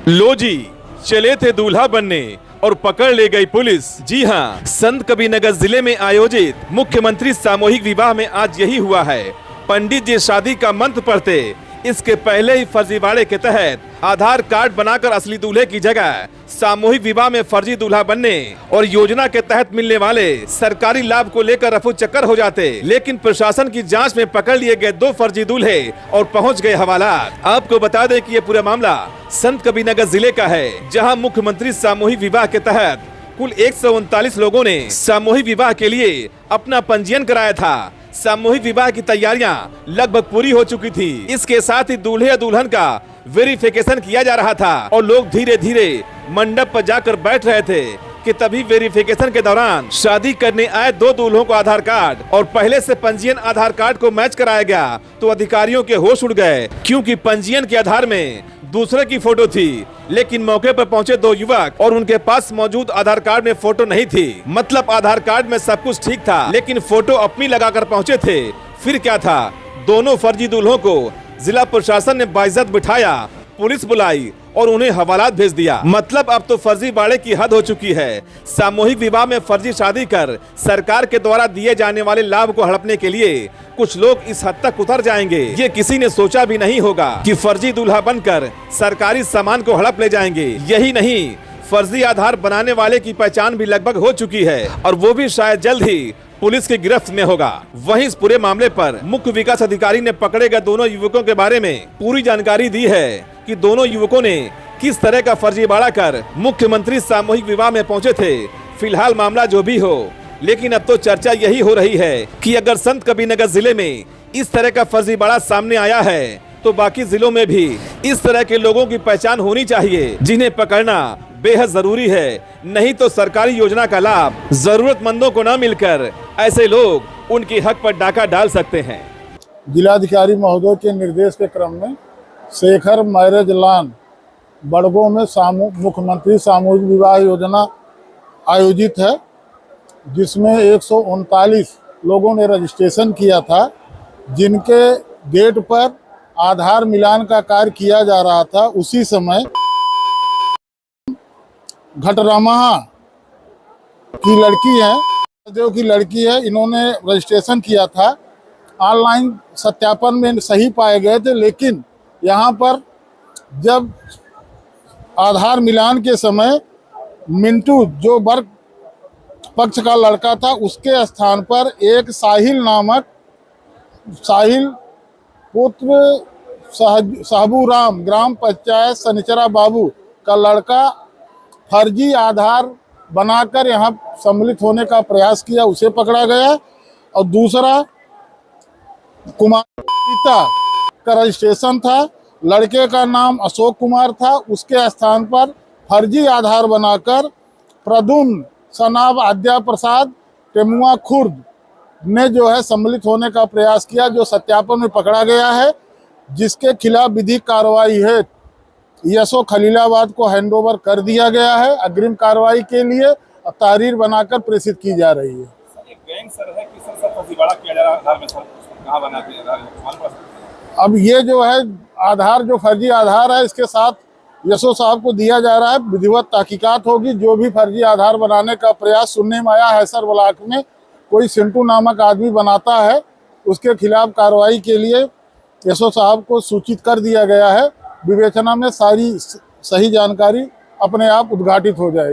लो जी, चले थे दूल्हा बनने और पकड़ ले गई पुलिस। जी हाँ, संत कबीरनगर जिले में आयोजित मुख्यमंत्री सामूहिक विवाह में आज यही हुआ है। पंडित जी शादी का मंत्र पढ़ते, इसके पहले ही फर्जीवाड़े के तहत आधार कार्ड बनाकर असली दूल्हे की जगह सामूहिक विवाह में फर्जी दूल्हा बनने और योजना के तहत मिलने वाले सरकारी लाभ को लेकर रफू चक्कर हो जाते। लेकिन प्रशासन की जांच में पकड़ लिए गए 2 फर्जी दूल्हे और पहुंच गए हवालात। आपको बता दें कि ये पूरा मामला संत कबीरनगर जिले का है, जहां मुख्यमंत्री सामूहिक विवाह के तहत कुल 139 लोगों ने सामूहिक विवाह के लिए अपना पंजीयन कराया था। सामूहिक विवाह की तैयारियां लगभग पूरी हो चुकी थी। इसके साथ ही दूल्हे या दुल्हन का वेरिफिकेशन किया जा रहा था और लोग धीरे धीरे मंडप पर जाकर बैठ रहे थे कि तभी वेरिफिकेशन के दौरान शादी करने आए 2 दूल्हों को आधार कार्ड और पहले से पंजीयन आधार कार्ड को मैच कराया गया तो अधिकारियों के होश उड़ गए, क्योंकि पंजीयन के आधार में दूसरे की फोटो थी। लेकिन मौके पर पहुंचे 2 युवक और उनके पास मौजूद आधार कार्ड में फोटो नहीं थी। मतलब आधार कार्ड में सब कुछ ठीक था, लेकिन फोटो अपनी लगाकर पहुंचे थे। फिर क्या था, दोनों फर्जी दूल्हों को जिला प्रशासन ने बाइज्जत बिठाया, पुलिस बुलाई और उन्हें हवालात भेज दिया। मतलब अब तो फर्जीवाड़े की हद हो चुकी है। सामूहिक विवाह में फर्जी शादी कर सरकार के द्वारा दिए जाने वाले लाभ को हड़पने के लिए कुछ लोग इस हद तक उतर जाएंगे, ये किसी ने सोचा भी नहीं होगा कि फर्जी दूल्हा बनकर सरकारी सामान को हड़प ले जाएंगे। यही नहीं, फर्जी आधार बनाने वाले की पहचान भी लगभग हो चुकी है और वो भी शायद जल्द ही पुलिस की गिरफ्त में होगा। वहीं इस पूरे मामले पर मुख्य विकास अधिकारी ने पकड़े गए दोनों युवकों के बारे में पूरी जानकारी दी है कि दोनों युवकों ने किस तरह का फर्जीवाड़ा कर मुख्यमंत्री सामूहिक विवाह में पहुंचे थे। फिलहाल मामला जो भी हो, लेकिन अब तो चर्चा यही हो रही है कि अगर संत कबीरनगर जिले में इस तरह का फर्जीवाड़ा सामने आया है तो बाकी जिलों में भी इस तरह के लोगों की पहचान होनी चाहिए, जिन्हें पकड़ना बेहद जरूरी है। नहीं तो सरकारी योजना का लाभ जरूरतमंदों को न मिलकर ऐसे लोग उनके हक पर डाका डाल सकते हैं। जिलाधिकारी महोदय के निर्देश के क्रम में शेखर मैरिज लॉन बड़गों में मुख्यमंत्री सामूहिक विवाह योजना आयोजित है, जिसमें 139 लोगों ने रजिस्ट्रेशन किया था, जिनके गेट पर आधार मिलान का कार्य किया जा रहा था। उसी समय घटरामहा की लड़की है, देव की लड़की है, इन्होंने रजिस्ट्रेशन किया था। ऑनलाइन सत्यापन में सही पाए गए थे, लेकिन यहाँ पर जब आधार मिलान के समय मिंटू जो वर्ग पक्ष का लड़का था, उसके स्थान पर एक साहिल पुत्र साहबू राम ग्राम पंचायत सनिचरा बाबू का लड़का फर्जी आधार बनाकर यहाँ सम्मिलित होने का प्रयास किया, उसे पकड़ा गया। और दूसरा कुमार पिता का रजिस्ट्रेशन था, लड़के का नाम अशोक कुमार था, उसके स्थान पर फर्जी आधार बनाकर प्रदुम्न सनाब आद्या प्रसाद टेमुआ खुर्द ने जो है सम्मिलित होने का प्रयास किया, जो सत्यापन में पकड़ा गया है, जिसके खिलाफ विधिक कार्रवाई है यसो खलीलाबाद को हैंडओवर कर दिया गया है। अग्रिम कार्रवाई के लिए तहरीर बनाकर प्रेषित की जा रही है। एक गैंग सर है कि सर फर्जीवाड़ा किया जा रहा है आधार में, सर कहां बना के आधार। अब ये जो है आधार, जो फर्जी आधार है, इसके साथ यसो साहब को दिया जा रहा है। विधिवत तहकीकात होगी। जो भी फर्जी आधार बनाने का प्रयास सुनने में आया है, सर ब्लॉक में कोई सिंटू नामक आदमी बनाता है, उसके खिलाफ कार्रवाई के लिए यसो साहब को सूचित कर दिया गया है। विवेचना में सारी सही जानकारी अपने आप उद्घाटित हो जाएगी।